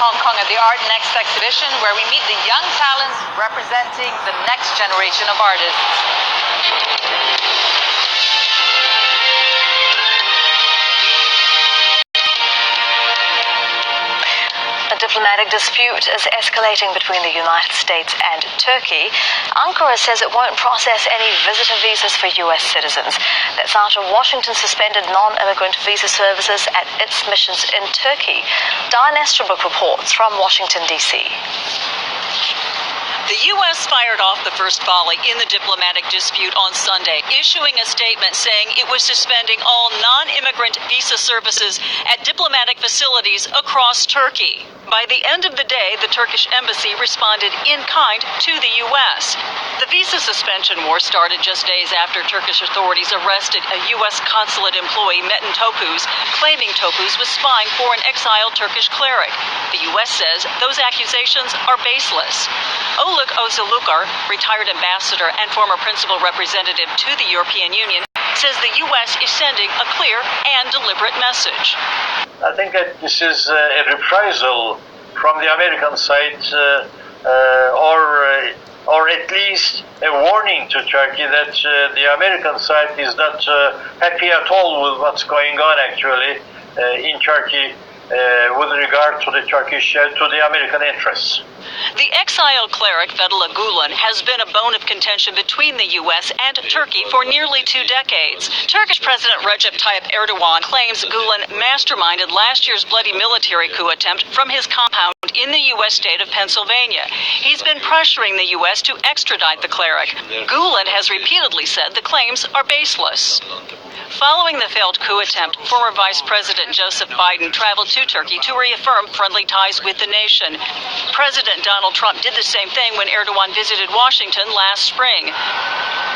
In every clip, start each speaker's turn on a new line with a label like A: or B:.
A: Hong Kong at the Art Next exhibition, where we meet the young talents representing the next generation of artists.
B: A diplomatic dispute is escalating between the United States and Turkey. Ankara says it won't process any visitor visas for U.S. citizens. That's after Washington suspended non-immigrant visa services at its missions in Turkey. Diane Estabrook reports from Washington, D.C.
C: The U.S. fired off the first volley in the diplomatic dispute on Sunday, issuing a statement saying it was suspending all non-immigrant visa services at diplomatic facilities across Turkey. By the end of the day, the Turkish embassy responded in kind to the U.S. The visa suspension war started just days after Turkish authorities arrested a U.S. consulate employee, Metin Topuz, claiming Topuz was spying for an exiled Turkish cleric. The U.S. says those accusations are baseless. Oluç Özilukar, retired ambassador and former principal representative to the European Union, says the U.S. is sending a clear and deliberate message.
D: I think that this is a reprisal from the American side, or at least a warning to Turkey that the American side is not happy at all with what's going on actually in Turkey with regard to the American interests.
C: The exiled cleric Fethullah Gulen has been a bone of contention between the U.S. and Turkey for nearly 2 decades. Turkish President Recep Tayyip Erdogan claims Gulen masterminded last year's bloody military coup attempt from his compound in the U.S. state of Pennsylvania. He's been pressuring the U.S. to extradite the cleric. Gulen has repeatedly said the claims are baseless. Following the failed coup attempt, former Vice President Joseph Biden traveled to Turkey to reaffirm friendly ties with the nation. President Donald Trump did the same thing when Erdogan visited Washington last spring.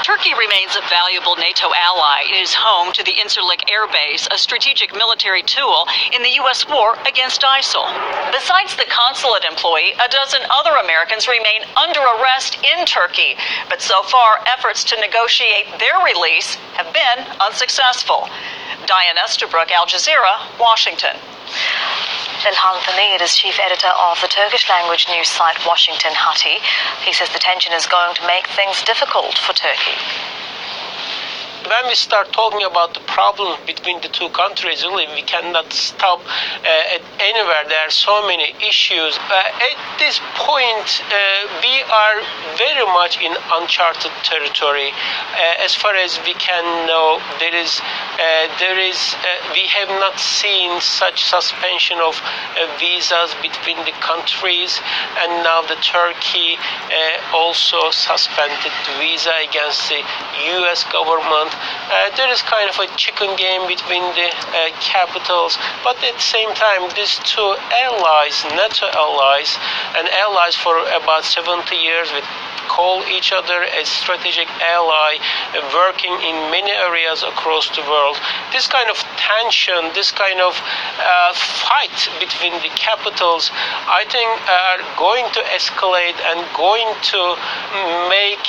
C: Turkey remains a valuable NATO ally. It is home to the Incirlik Air Base, a strategic military tool in the U.S. war against ISIL. Besides the consulate employee, a dozen other Americans remain under arrest in Turkey. But so far, efforts to negotiate their release have been unsuccessful. Diane Estabrook, Aljazeera, Washington.
B: İlhan Thanid is chief editor of the Turkish language news site Washington Hati. He says the tension is going to make things difficult for Turkey.
E: When we start talking about the problem between the two countries, really, we cannot stop at anywhere. There are so many issues. At this point, we are very much in uncharted territory. As far as we can know, we have not seen such suspension of visas between the countries, and now the Turkey also suspended the visa against the U.S. government. There is kind of a chicken game between the capitals, but at the same time, these two allies, NATO allies, and allies for about 70 years, call each other a strategic ally, working in many areas across the world. This kind of tension, this kind of fight between the capitals, I think are going to escalate and going to make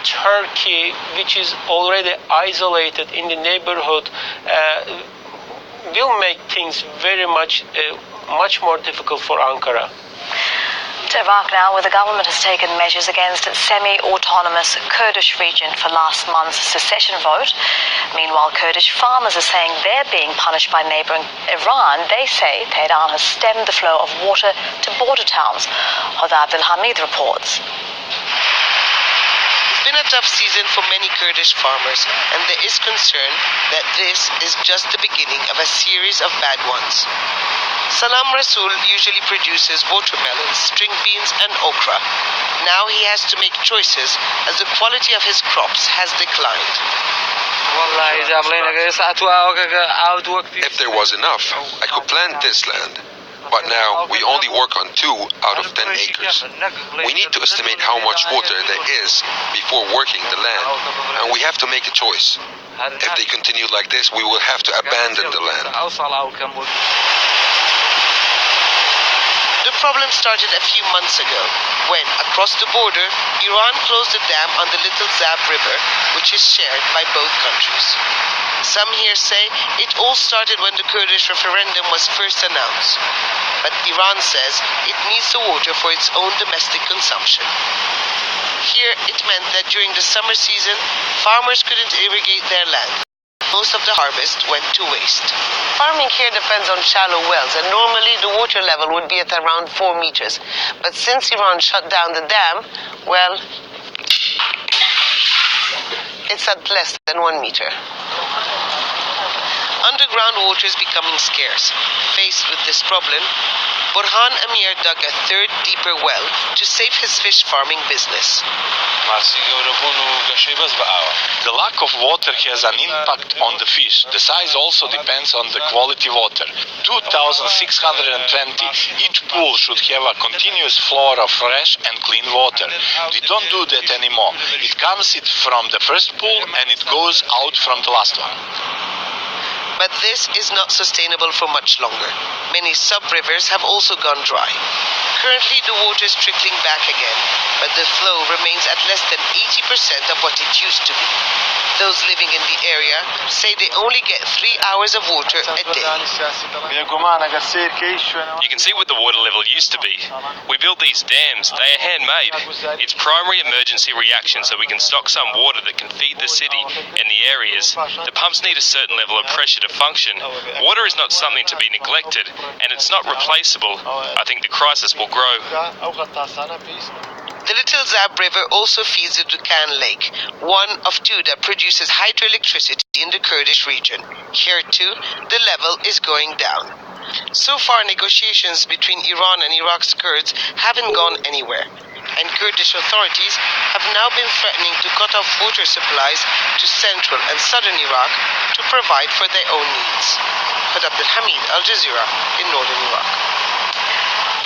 E: Turkey, which is already isolated in the neighborhood, will make things very much more difficult for Ankara.
B: To Iraq now, where the government has taken measures against its semi-autonomous Kurdish region for last month's secession vote. Meanwhile, Kurdish farmers are saying they're being punished by neighboring Iran. They say Tehran has stemmed the flow of water to border towns. Hoda Abdelhamid reports.
F: It's been a tough season for many Kurdish farmers, and there is concern that this is just the beginning of a series of bad ones. Salam Rasool usually produces watermelons, string beans and okra. Now he has to make choices as the quality of his crops has declined.
G: If there was enough, I could plant this land. But now we only work on 2 out of 10 acres. We need to estimate how much water there is before working the land, and we have to make a choice. If they continue like this, we will have to abandon the land.
F: The problem started a few months ago when, across the border, Iran closed a dam on the Little Zab River, which is shared by both countries. Some here say it all started when the Kurdish referendum was first announced. But Iran says it needs the water for its own domestic consumption. Here, it meant that during the summer season, farmers couldn't irrigate their land. Most of the harvest went to waste. Farming here depends on shallow wells, and normally the water level would be at around 4 meters. But since Iran shut down the dam, well, it's at less than 1 meter. Underground water is becoming scarce. Faced with this problem, Burhan Amir dug a third, deeper well to save his fish farming business.
H: The lack of water has an impact on the fish. The size also depends on the quality water. 2,620. Each pool should have a continuous flow of fresh and clean water. We don't do that anymore. It comes from the first pool and it goes out from the last one.
F: But this is not sustainable for much longer. Many sub-rivers have also gone dry. Currently, the water is trickling back again, but the flow remains at less than 80% of what it used to be. Those living in the area say they only get 3 hours of water a day.
I: You can see what the water level used to be. We built these dams. They are handmade. It's primary emergency reaction so we can stock some water that can feed the city and the areas. The pumps need a certain level of pressure to function. Water is not something to be neglected, and it's not replaceable. I think the crisis will grow.
F: The Little Zab River also feeds the Dukan Lake, one of 2 that produces hydroelectricity in the Kurdish region. Here too, the level is going down. So far, negotiations between Iran and Iraq's Kurds haven't gone anywhere, and Kurdish authorities have now been threatening to cut off water supplies to central and southern Iraq to provide for their own needs. But Abdelhamid, Aljazeera, in northern Iraq.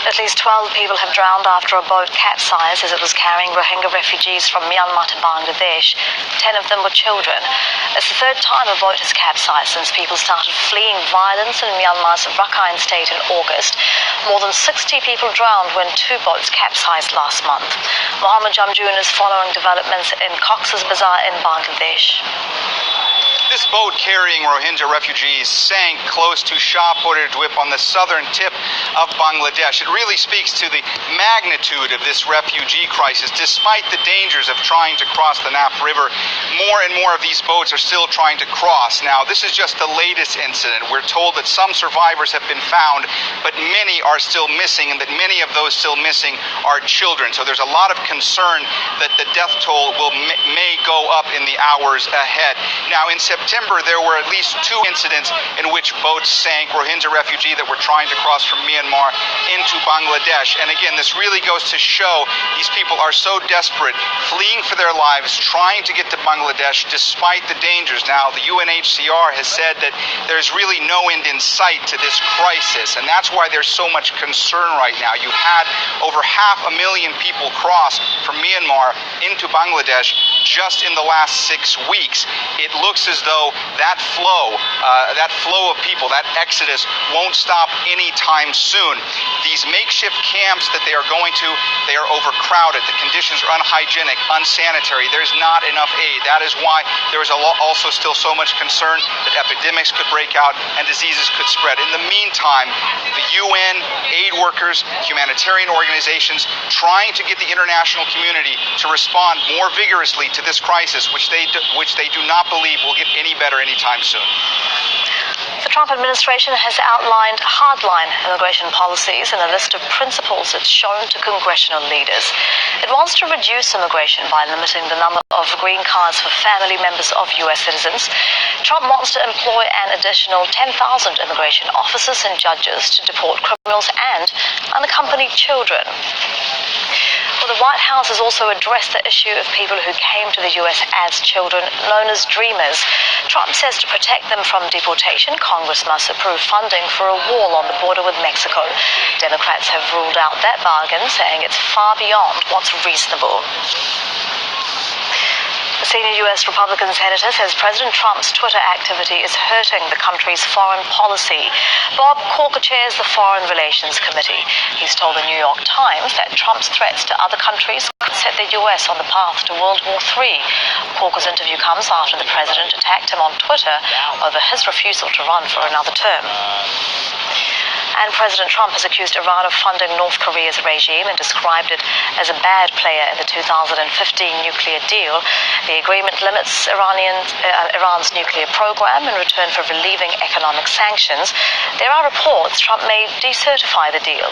B: At least 12 people have drowned after a boat capsized as it was carrying Rohingya refugees from Myanmar to Bangladesh. 10 of them were children. It's the 3rd time a boat has capsized since people started fleeing violence in Myanmar's Rakhine state in August. More than 60 people drowned when 2 boats capsized last month. Mohammed Jamjoon is following developments in Cox's Bazar in Bangladesh.
J: This boat carrying Rohingya refugees sank close to Shah Dwip on the southern tip of Bangladesh. It really speaks to the magnitude of this refugee crisis. Despite the dangers of trying to cross the Naf River, more and more of these boats are still trying to cross. Now, this is just the latest incident. We're told that some survivors have been found, but many are still missing, and that many of those still missing are children. So there's a lot of concern that the death toll may go up in the hours ahead. Now, in September, there were at least 2 incidents in which boats sank, Rohingya refugees that were trying to cross from Myanmar into Bangladesh. And again, this really goes to show these people are so desperate, fleeing for their lives, trying to get to Bangladesh despite the dangers. Now, the UNHCR has said that there's really no end in sight to this crisis, and that's why there's so much concern right now. You had over 500,000 people cross from Myanmar into Bangladesh just in the last 6 weeks. It looks as though that flow of people, that exodus, won't stop anytime soon. These makeshift camps that they are going to, they are overcrowded. The conditions are unhygienic, unsanitary. There's not enough aid. That is why there is also still so much concern that epidemics could break out and diseases could spread. In the meantime, the UN, aid workers, humanitarian organizations trying to get the international community to respond more vigorously to this crisis, which they do not believe will get any better anytime soon.
B: The Trump administration has outlined hardline immigration policies in a list of principles it's shown to congressional leaders. It wants to reduce immigration by limiting the number of green cards for family members of U.S. citizens. Trump wants to employ an additional 10,000 immigration officers and judges to deport criminals and unaccompanied children. Well, the White House has also addressed the issue of people who came to the U.S. as children, known as dreamers. Trump says to protect them from deportation, Congress must approve funding for a wall on the border with Mexico. Democrats have ruled out that bargain, saying it's far beyond what's reasonable. A senior U.S. Republican senator says President Trump's Twitter activity is hurting the country's foreign policy. Bob Corker chairs the Foreign Relations Committee. He's told the New York Times that Trump's threats to other countries could set the US on the path to World War III. Corker's interview comes after the president attacked him on Twitter over his refusal to run for another term. And President Trump has accused Iran of funding North Korea's regime and described it as a bad player in the 2015 nuclear deal. The agreement limits Iran's nuclear program in return for relieving economic sanctions. There are reports Trump may decertify the deal.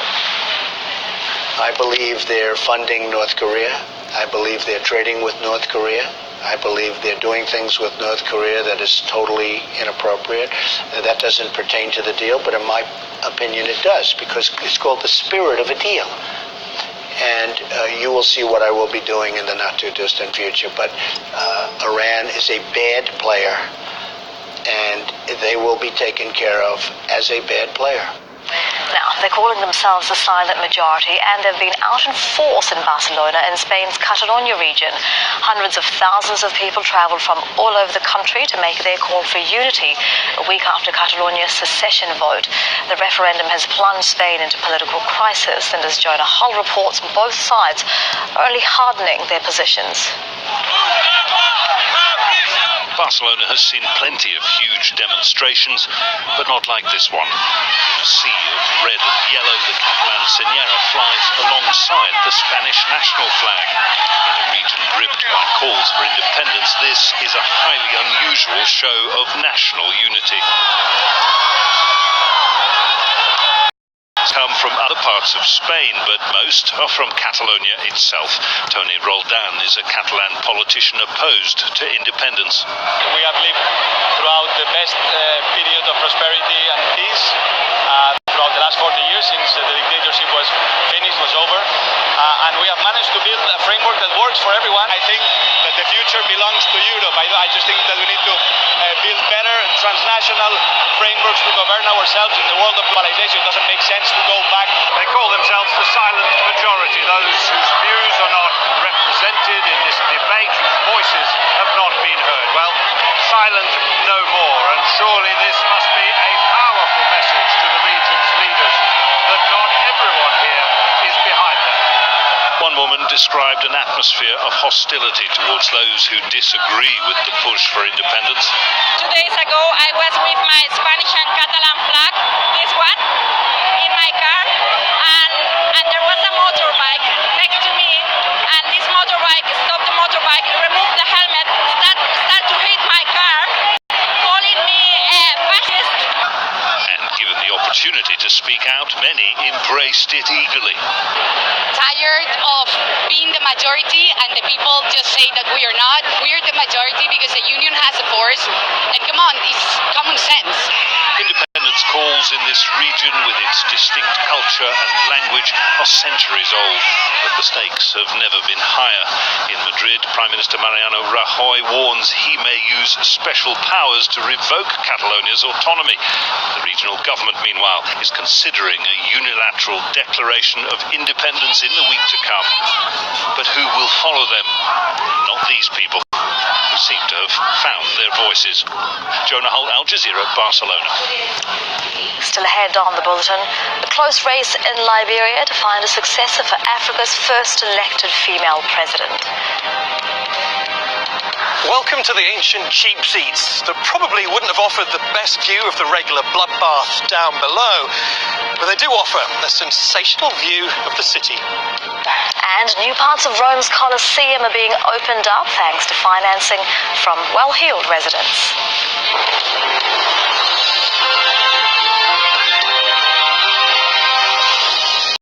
K: I believe they're funding North Korea. I believe they're trading with North Korea. I believe they're doing things with North Korea that is totally inappropriate. That doesn't pertain to the deal, but in my opinion it does, because it's called the spirit of a deal. And you will see what I will be doing in the not-too-distant future. But Iran is a bad player, and they will be taken care of as a bad player.
B: Now, they're calling themselves the silent majority, and they've been out in force in Barcelona in Spain's Catalonia region. Hundreds of thousands of people travelled from all over the country to make their call for unity a week after Catalonia's secession vote. The referendum has plunged Spain into political crisis, and as Jonah Hull reports, both sides are only hardening their positions.
L: Barcelona has seen plenty of huge demonstrations, but not like this one. In a sea of red and yellow, the Catalan Senyera flies alongside the Spanish national flag. In a region gripped by calls for independence, this is a highly unusual show of national unity. Come from other parts of Spain, but most are from Catalonia itself. Toni Roldan is a Catalan politician opposed to independence.
M: We have lived throughout the best period of prosperity and peace throughout the last 40 years since the dictatorship was finished, was over. And we have managed to build a framework that works for everyone. I think that the future belongs to Europe. I just think that we need to build better transnational frameworks to govern ourselves in the world of globalization. It doesn't make sense to go back.
D: They call themselves the silent majority, those whose views are not represented in this debate, whose voices have not been heard. Well, silent no more, and surely this must be a powerful message to the region's leaders that not everyone here is behind them.
L: One woman described an atmosphere of hostility towards those who disagree with the push for independence.
N: 2 days ago, I was with my Spanish and Catalan flag, this one, in my car, and there was a motorbike next to me, and this motorbike stopped the motorbike, removed the helmet, start to hit my car, calling me a fascist.
L: And given the opportunity to speak out, many embraced it eagerly.
N: Tired of being the majority and the people just say that we are not. We are the majority because the union has a force. And come on, it's common sense.
L: Independence calls in this region with its distinct culture and language are centuries old, but the stakes have never been higher. In Madrid, Prime Minister Mariano Rajoy warns he may use special powers to revoke Catalonia's autonomy. The regional government, meanwhile, is considering a unilateral declaration of independence in the week to come. But who will follow them? Not these people, who seem to have found their voices. Jonah Hull, Aljazeera, Barcelona.
B: Still ahead on the bulletin, a close race in Liberia to find a successor for Africa's first elected female president.
O: Welcome to the ancient cheap seats that probably wouldn't have offered the best view of the regular bloodbath down below, but they do offer a sensational view of the city.
B: And new parts of Rome's Colosseum are being opened up thanks to financing from well-heeled residents.